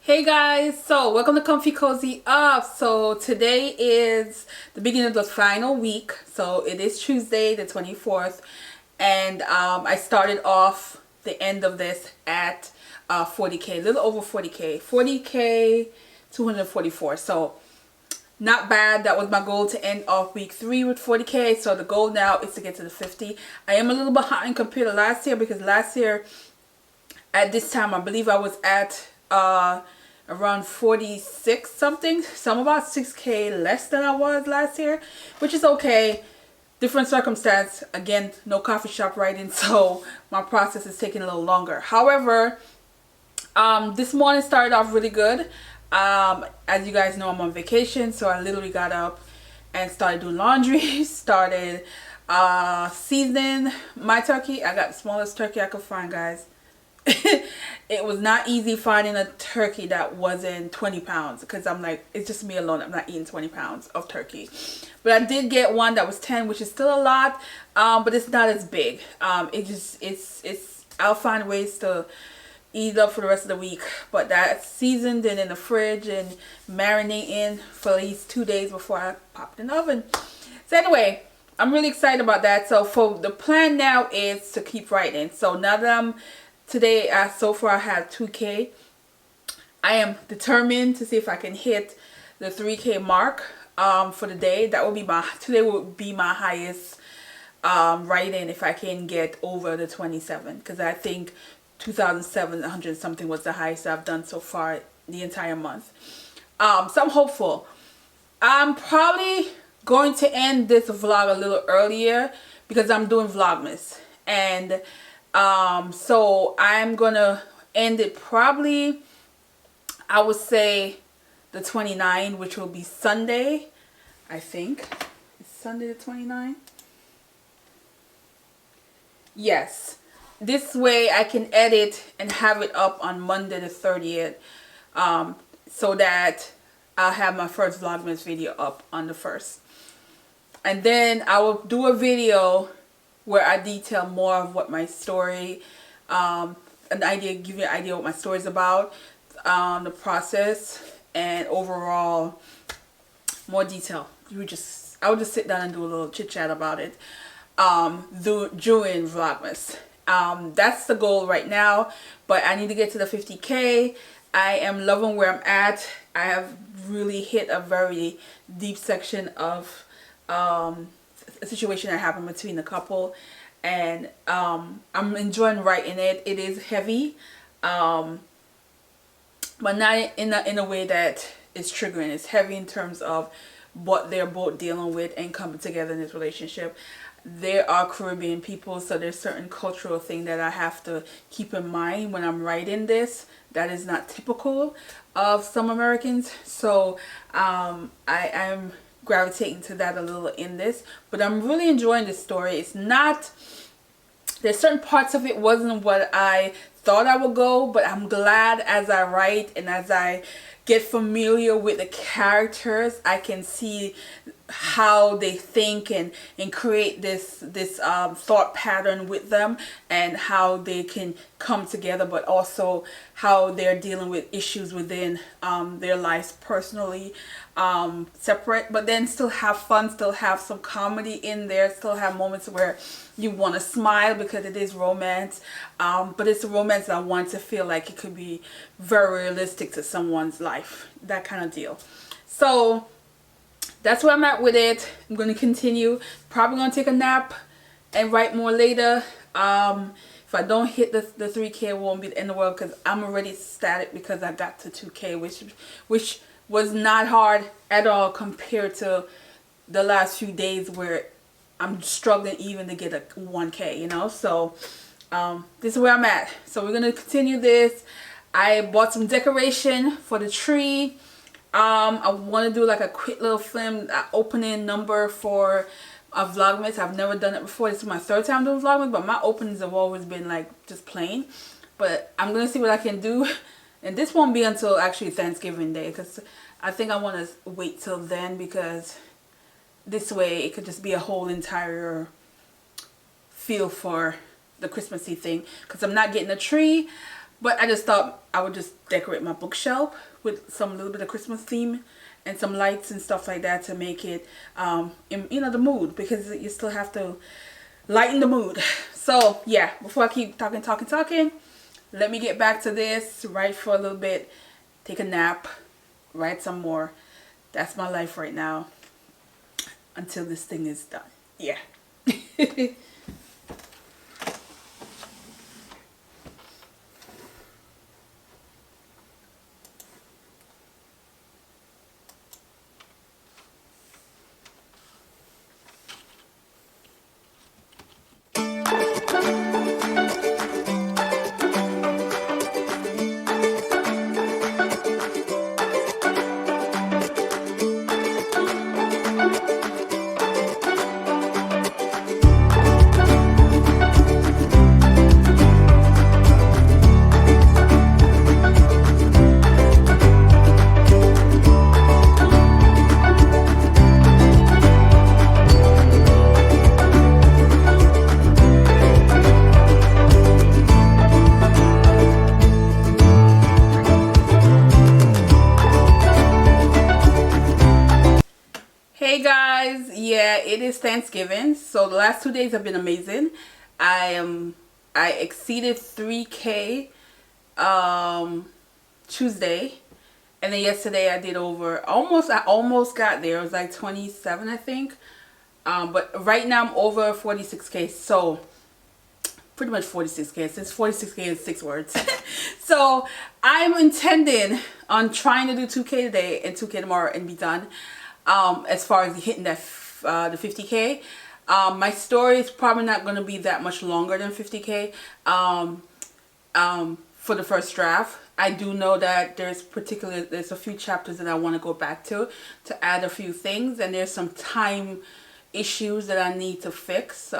Hey guys, so welcome to Comfy Cozy Up. So today is the beginning of the final week. So it is Tuesday the 24th, and I started off the end of this at 40k, a little over 40k 244. So not bad. That was my goal, to end off week 3 with 40k. So the goal now is to get to the 50. I am a little behind compared to last year, because last year at this time I believe I was at around 46 something, so I'm about 6k less than I was last year, which is okay. Different circumstance, again, no coffee shop writing, so my process is taking a little longer. However, this morning started off really good. As you guys know, I'm on vacation, so I literally got up and started doing laundry, started seasoning my turkey. I got the smallest turkey I could find, guys. It was not easy finding a turkey that wasn't 20 pounds, because I'm like, it's just me alone, I'm not eating 20 pounds of turkey. But I did get one that was 10, which is still a lot, but it's not as big. I'll find ways to eat it up for the rest of the week. But that's seasoned and in the fridge and marinating for at least 2 days before I pop it in the oven. So anyway, I'm really excited about that. So for the plan now is to keep writing. So now that today, so far I have 2k. I am determined to see if I can hit the 3k mark for the day. That will be today will be my highest writing, if I can get over the 27, because I think 2,700 something was the highest I've done so far the entire month. So I'm hopeful. I'm probably going to end this vlog a little earlier because I'm doing Vlogmas, and so I'm gonna end it probably, I would say, the 29th, which will be Sunday. I think it's Sunday the 29th. Yes, this way I can edit and have it up on Monday the 30th, so that I'll have my first Vlogmas video up on the 1st, and then I will do a video where I detail more of what my story, give you an idea what my story is about, the process, and overall more detail. I would just sit down and do a little chit chat about it during Vlogmas. That's the goal right now, but I need to get to the 50k. I am loving where I'm at. I have really hit a very deep section of a situation that happened between the couple, and I'm enjoying writing it. It is heavy, but not in a way that is triggering. It's heavy in terms of what they're both dealing with and coming together in this relationship. They are Caribbean people, so there's certain cultural thing that I have to keep in mind when I'm writing this that is not typical of some Americans. So I'm gravitating to that a little in this, but I'm really enjoying this story. It's not, there's certain parts of it wasn't what I thought I would go, but I'm glad as I write and as I get familiar with the characters, I can see how they think and create this thought pattern with them, and how they can come together, but also how they're dealing with issues within their lives personally, separate, but then still have fun, still have some comedy in there, still have moments where you want to smile because it is romance, but it's a romance that I want to feel like it could be very realistic to someone's life, that kind of deal. So that's where I'm at with it. I'm going to continue. Probably going to take a nap and write more later. If I don't hit the 3k, it won't be the end of the world, because I'm already ecstatic because I got to 2k, which was not hard at all compared to the last few days where I'm struggling even to get a 1k, you know. So this is where I'm at. So we're going to continue this. I bought some decoration for the tree. I want to do like a quick little film opening number for a Vlogmas. I've never done it before. This is my 3rd time doing Vlogmas, but my openings have always been like just plain. But I'm going to see what I can do. And this won't be until actually Thanksgiving Day, because I think I want to wait till then, because this way it could just be a whole entire feel for the Christmassy thing, because I'm not getting a tree. But I just thought I would just decorate my bookshelf with some little bit of Christmas theme and some lights and stuff like that to make it, you know, the mood, because you still have to lighten the mood. So yeah, before I keep talking, let me get back to this, write for a little bit, take a nap, write some more. That's my life right now until this thing is done. Yeah. Hey guys, yeah, it is Thanksgiving, so the last 2 days have been amazing. I exceeded 3K Tuesday, and then yesterday I did over I almost got there. It was like 27, I think. But right now I'm over 46K, so pretty much 46K. Since 46K is 6 words. So I'm intending on trying to do 2K today and 2K tomorrow and be done. As far as hitting that the 50K, my story is probably not going to be that much longer than 50K. For the first draft, I do know that there's a few chapters that I want to go back to add a few things, and there's some time issues that I need to fix,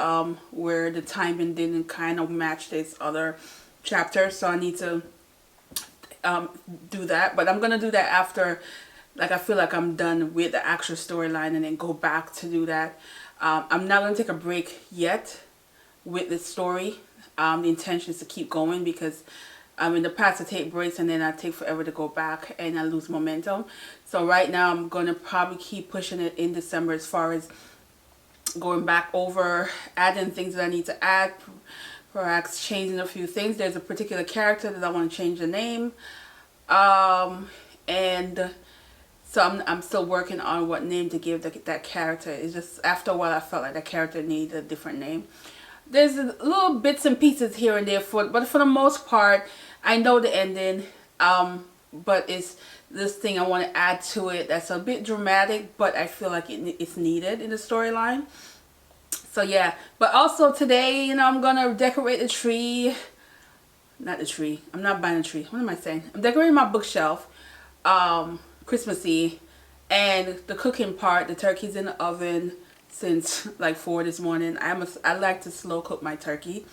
where the timing didn't kind of match this other chapter, so I need to do that. But I'm gonna do that after, like, I feel like I'm done with the actual storyline, and then go back to do that. I'm not going to take a break yet with the story. The intention is to keep going, because in the past I take breaks and then I take forever to go back and I lose momentum. So right now I'm going to probably keep pushing it in December, as far as going back over, adding things that I need to add, perhaps changing a few things. There's a particular character that I want to change the name. And so I'm still working on what name to give that character. It's just after a while I felt like that character needed a different name. There's little bits and pieces here and there, but for the most part, I know the ending. But it's this thing I want to add to it that's a bit dramatic, but I feel like it's needed in the storyline. So yeah, but also today, you know, I'm gonna decorate the tree. Not the tree. I'm not buying a tree. What am I saying? I'm decorating my bookshelf. Christmassy, and the cooking part, the turkey's in the oven since like 4 this morning. I like to slow cook my turkey,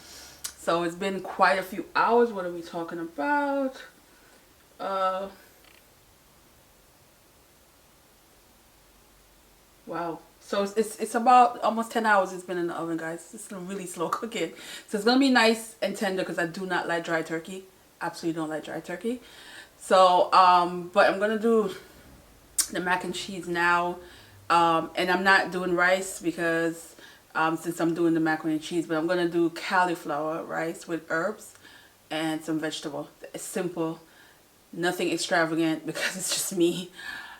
so it's been quite a few hours. What are we talking about? Wow. So it's about almost 10 hours it's been in the oven, guys. It's really slow cooking, so it's gonna be nice and tender, because I do not like dry turkey. Absolutely don't like dry turkey. So but I'm gonna do the mac and cheese now, and I'm not doing rice, because since I'm doing the macaroni and cheese, but I'm gonna do cauliflower rice with herbs and some vegetable. It's simple, nothing extravagant, because it's just me.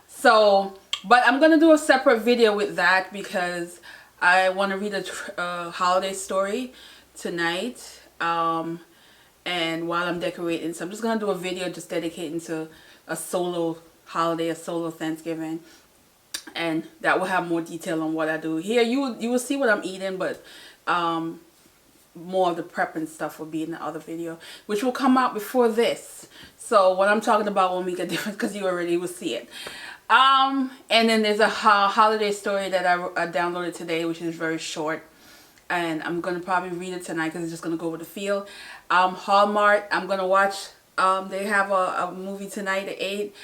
So, but I'm gonna do a separate video with that, because I want to read a holiday story tonight. And while I'm decorating, so I'm just gonna do a video just dedicating to a solo holiday, a solo Thanksgiving, and that will have more detail on what I do here. You will see what I'm eating, but more of the prep and stuff will be in the other video, which will come out before this. So what I'm talking about won't make a difference, because you already will see it. And then there's a holiday story that I downloaded today, which is very short, and I'm gonna probably read it tonight, because it's just gonna go with the feel. Hallmark, I'm gonna watch. They have a movie tonight at 8.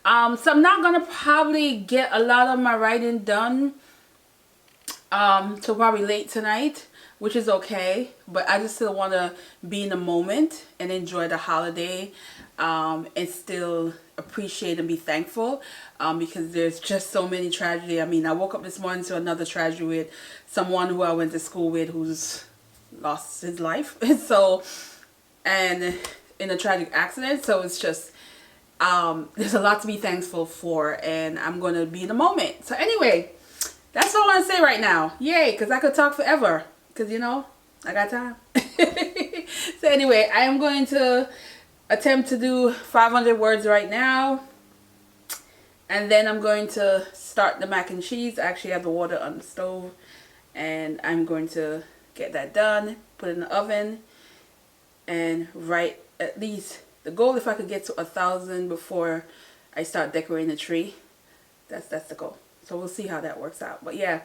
So I'm not gonna probably get a lot of my writing done till probably late tonight, which is okay, but I just still want to be in the moment and enjoy the holiday, and still appreciate and be thankful, because there's just so many tragedy. I mean, I woke up this morning to another tragedy with someone who I went to school with who's lost his life. So, and in a tragic accident. So it's just, there's a lot to be thankful for, and I'm going to be in the moment. So anyway, that's all I want to say right now. Yay, because I could talk forever, because you know, I got time. So anyway, I am going to attempt to do 500 words right now, and then I'm going to start the mac and cheese. I actually have the water on the stove, and I'm going to get that done, put it in the oven, and write at least the goal, if I could get to 1,000 before I start decorating the tree. That's the goal. So we'll see how that works out. But yeah.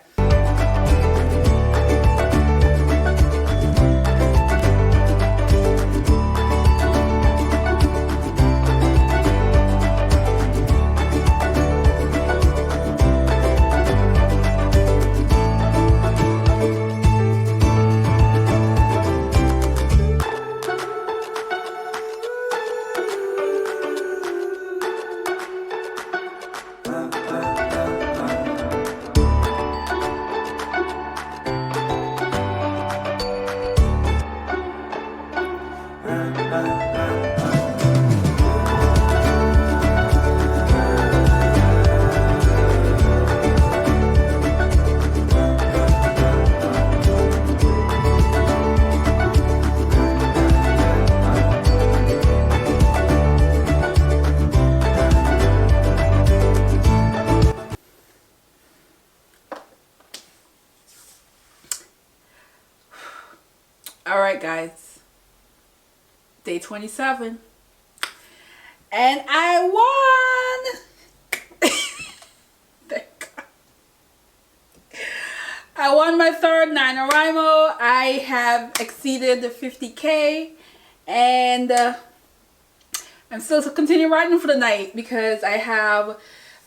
Alright guys, day 27, and I won! Thank God. I won my third NaNoWriMo. I have exceeded the 50K, and I'm still to continue writing for the night because I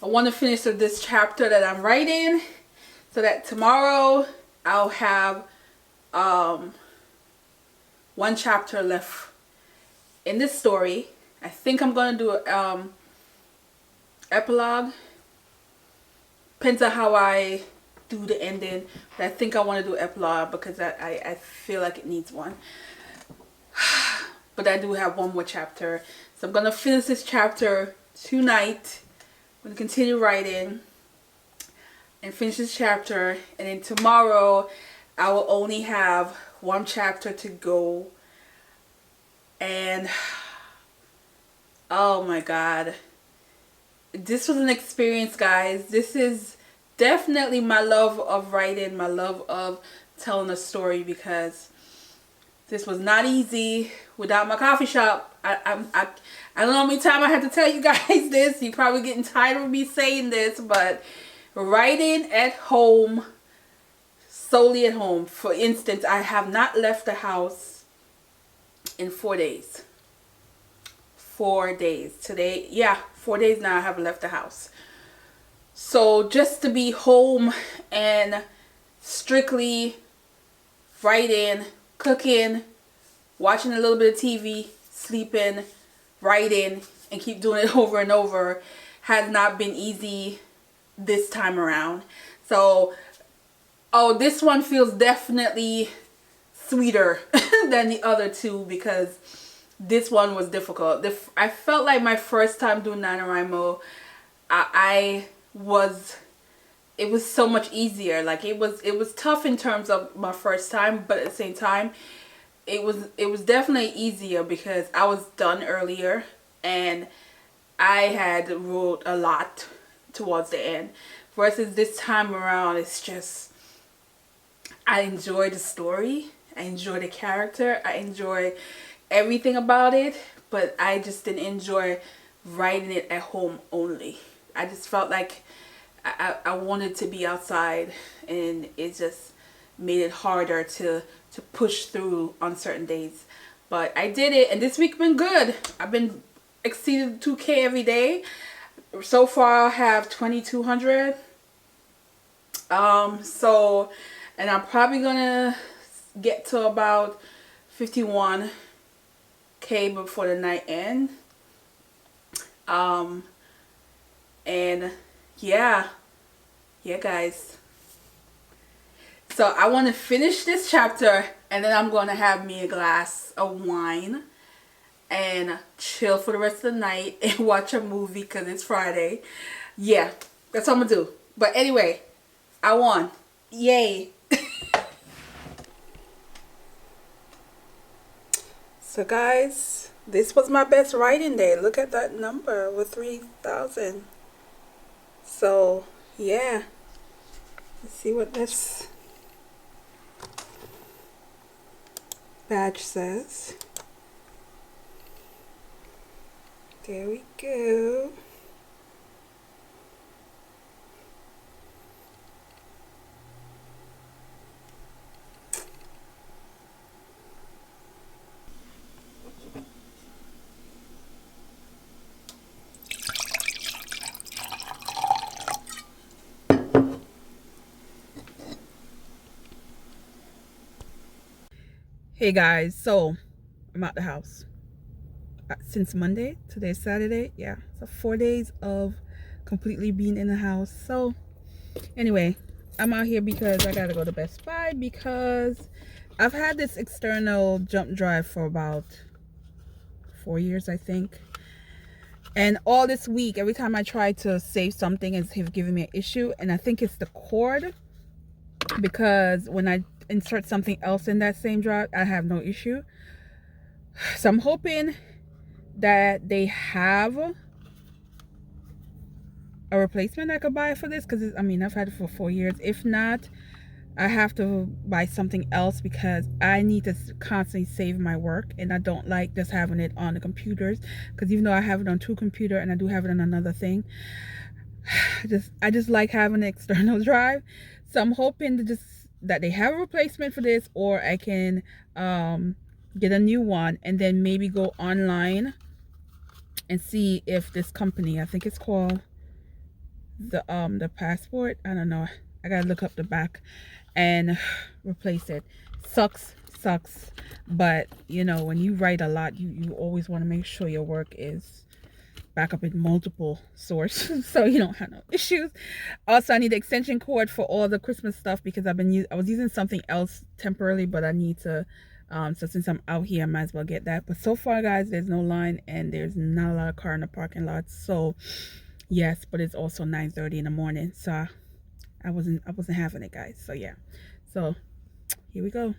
want to finish this chapter that I'm writing, so that tomorrow I'll have one chapter left in this story. I think I'm gonna do a epilogue. Depends on how I do the ending, but I think I want to do epilogue because I feel like it needs one. But I do have one more chapter, so I'm gonna finish this chapter tonight. I'm gonna continue writing and finish this chapter, and then tomorrow I will only have one chapter to go. And oh my God, this was an experience, guys. This is definitely my love of writing, my love of telling a story, because this was not easy without my coffee shop. I don't know how many times I had to tell you guys this. You're probably getting tired of me saying this, but writing at home, solely at home. For instance, I have not left the house in 4 days. 4 days. Today, yeah, 4 days now I haven't left the house. So just to be home and strictly writing, cooking, watching a little bit of TV, sleeping, writing, and keep doing it over and over has not been easy this time around. So, oh, this one feels definitely sweeter than the other two, because this one was difficult. I felt like my first time doing NaNoWriMo, it was so much easier. Like it was tough in terms of my first time, but at the same time, it was definitely easier because I was done earlier and I had wrote a lot towards the end. Versus this time around, it's just, I enjoy the story, I enjoy the character, I enjoy everything about it, but I just didn't enjoy writing it at home only. I just felt like I wanted to be outside, and it just made it harder to push through on certain days. But I did it, and this week been good. I've been exceeding 2K every day. So far I have 2,200. So, and I'm probably gonna get to about 51K before the night end. And yeah guys, so I want to finish this chapter, and then I'm going to have me a glass of wine and chill for the rest of the night and watch a movie because it's Friday. Yeah, that's what I'm gonna do. But anyway, I won. Yay. So guys, this was my best writing day. Look at that number with 3,000. So yeah, let's see what this badge says. There we go. Hey guys, so I'm at the house since Monday. Today's Saturday. Yeah, so 4 days of completely being in the house. So anyway, I'm out here because I gotta go to Best Buy because I've had this external jump drive for about 4 years, I think. And all this week, every time I try to save something, it's giving me an issue. And I think it's the cord, because when I insert something else in that same drive, I have no issue. So I'm hoping that they have a replacement I could buy for this, because I mean, I've had it for 4 years. If not, I have to buy something else because I need to constantly save my work, and I don't like just having it on the computers, because even though I have it on 2 computers and I do have it on another thing, I just like having an external drive. So I'm hoping that they have a replacement for this, or I can get a new one and then maybe go online and see if this company, I think it's called the Passport, I don't know, I gotta look up the back and replace it. Sucks, but you know, when you write a lot, you always want to make sure your work is back up in multiple sources so you don't have no issues. Also, I need the extension cord for all the Christmas stuff because I was using something else temporarily, but I need to so since I'm out here, I might as well get that. But so far guys, there's no line and there's not a lot of car in the parking lot. So yes, but it's also 9:30 in the morning, so I wasn't having it, guys. So yeah, so here we go.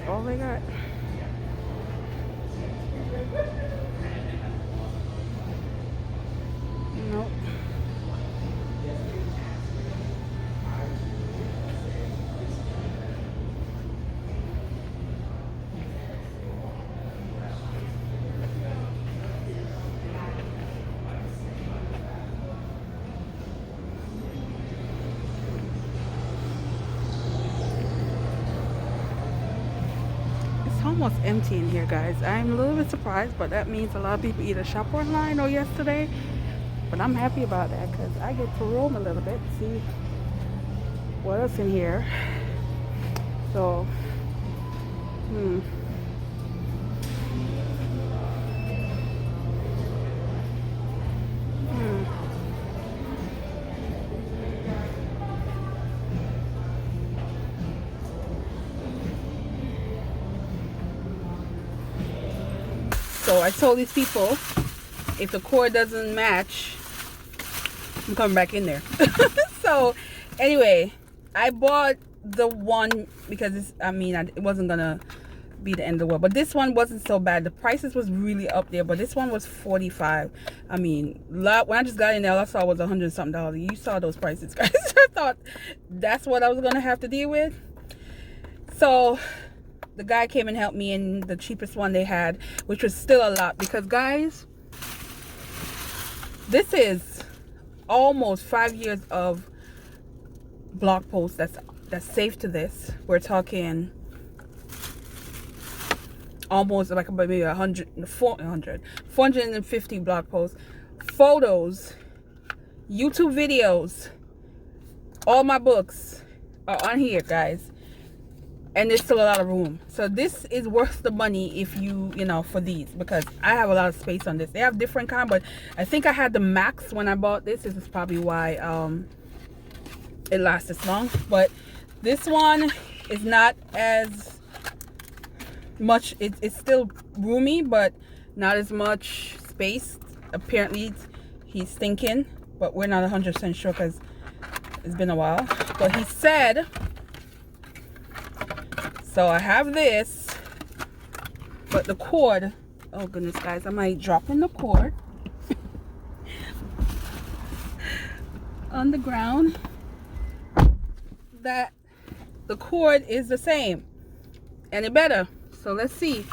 All they got. Nope. Almost empty in here, guys. I'm a little bit surprised, but that means a lot of people either shop online or yesterday. But I'm happy about that because I get to roam a little bit, see what else in here. So So I told these people, if the cord doesn't match, I'm coming back in there. So anyway, I bought the one, because it's, I mean, it wasn't gonna be the end of the world, but this one wasn't so bad. The prices was really up there, but this one was 45. I mean, when I just got in there, all I saw was $100 something. You saw those prices, guys. I thought that's what I was gonna have to deal with. So the guy came and helped me in the cheapest one they had, which was still a lot, because guys, this is almost 5 years of blog posts that's saved to this. We're talking almost like maybe 450 blog posts, photos, YouTube videos, all my books are on here, guys, and there's still a lot of room. So this is worth the money if you know, for these, because I have a lot of space on this. They have different kind, but I think I had the max when I bought this. This is probably why it lasts this long. But this one is not as much. It's still roomy, but not as much space. Apparently he's thinking, but we're not 100% sure because it's been a while. But he said, so I have this, but the cord, oh goodness, guys, I might drop in the cord on the ground. That the cord is the same and it better. So let's see,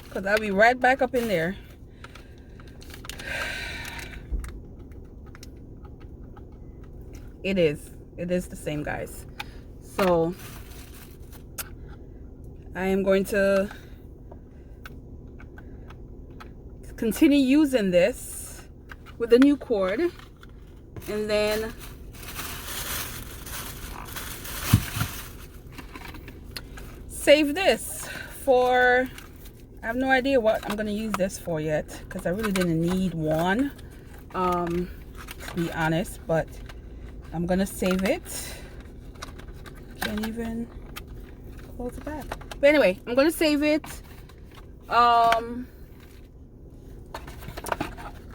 because I'll be right back up in there. It is the same, guys. So I am going to continue using this with the new cord, and then save this for, I have no idea what I'm going to use this for yet, because I really didn't need one, to be honest, but I'm going to save it. Can't even close it back. But anyway, I'm going to save it,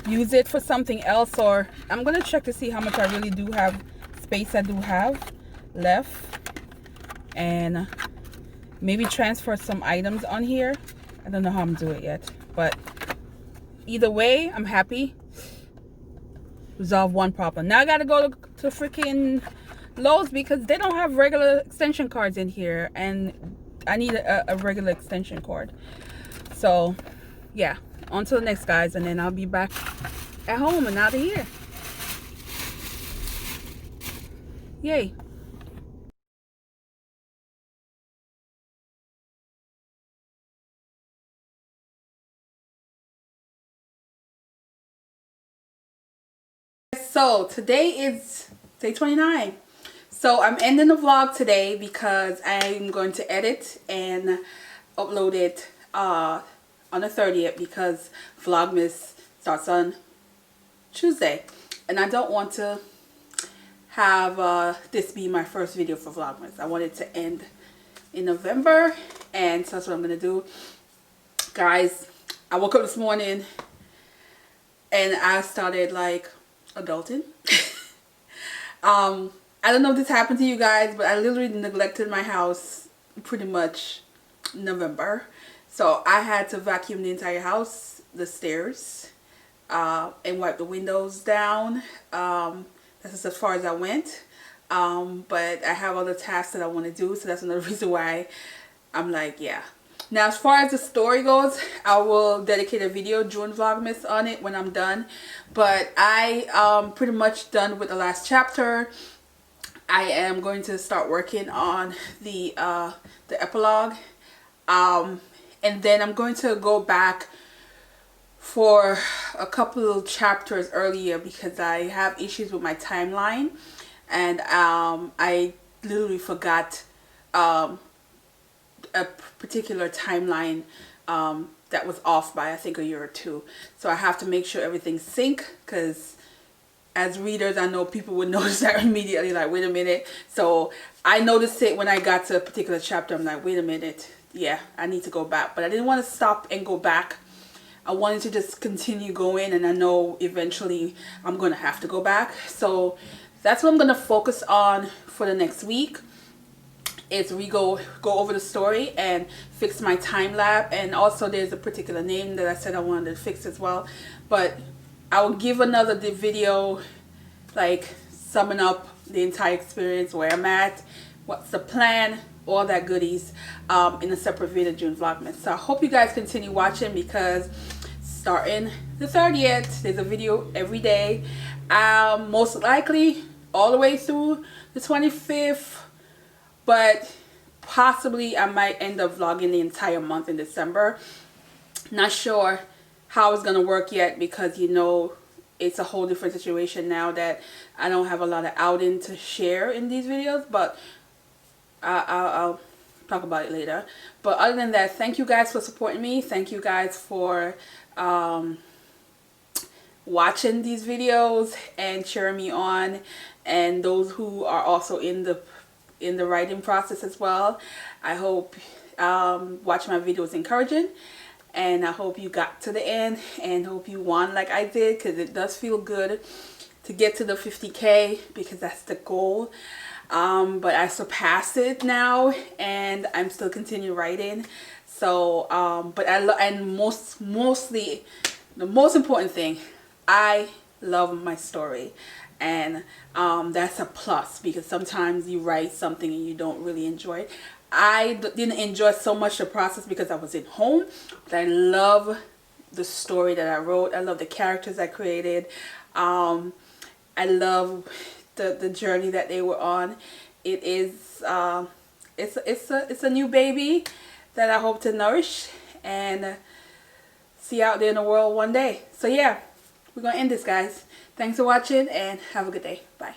use it for something else, or I'm going to check to see how much I really do have, space I do have left, and maybe transfer some items on here. I don't know how I'm doing it yet, but either way, I'm happy. Resolve one problem. Now I gotta go to freaking Lowe's because they don't have regular extension cords in here, and I need a regular extension cord. So yeah, on to the next, guys, and then I'll be back at home and out of here. Yay. So today is day 29. So I'm ending the vlog today because I'm going to edit and upload it on the 30th, because Vlogmas starts on Tuesday, and I don't want to have this be my first video for Vlogmas. I want it to end in November, and so that's what I'm gonna do, guys. I woke up this morning and I started like adulting. I don't know if this happened to you guys, but I literally neglected my house pretty much November. So I had to vacuum the entire house, the stairs, and wipe the windows down. That's just as far as I went. But I have other tasks that I want to do, so that's another reason why I'm like, yeah. Now, as far as the story goes, I will dedicate a video during Vlogmas on it when I'm done. But I pretty much done with the last chapter. I am going to start working on the epilogue, and then I'm going to go back for a couple of chapters earlier because I have issues with my timeline, and I literally forgot a particular timeline that was off by, I think, a year or two. So I have to make sure everything's synced, because as readers, I know people would notice that immediately, like, wait a minute. So I noticed it when I got to a particular chapter. I'm like, wait a minute, yeah, I need to go back. But I didn't want to stop and go back. I wanted to just continue going, and I know eventually I'm going to have to go back. So that's what I'm going to focus on for the next week. is we go over the story and fix my time lapse, and also there's a particular name that I said I wanted to fix as well. But I will give another video like summing up the entire experience, where I'm at, what's the plan, all that goodies, in a separate video June Vlogmas. So I hope you guys continue watching, because starting the 30th there's a video every day, most likely all the way through the 25th, but possibly I might end up vlogging the entire month in December. Not sure how it's gonna work yet, because you know it's a whole different situation now that I don't have a lot of outing to share in these videos, but I'll talk about it later. But other than that, thank you guys for supporting me. Thank you guys for watching these videos and cheering me on, and those who are also in the writing process as well. I hope watching my video is encouraging, and I hope you got to the end, and hope you won like I did, because it does feel good to get to the 50K, because that's the goal. But I surpassed it now, and I'm still continuing writing. So but mostly the most important thing, I love my story, and that's a plus, because sometimes you write something and you don't really enjoy it. I didn't enjoy so much the process because I was at home, but I love the story that I wrote. I love the characters I created. I love the journey that they were on. It is it's a new baby that I hope to nourish and see out there in the world one day. So yeah, we're gonna end this, guys. Thanks for watching, and have a good day. Bye.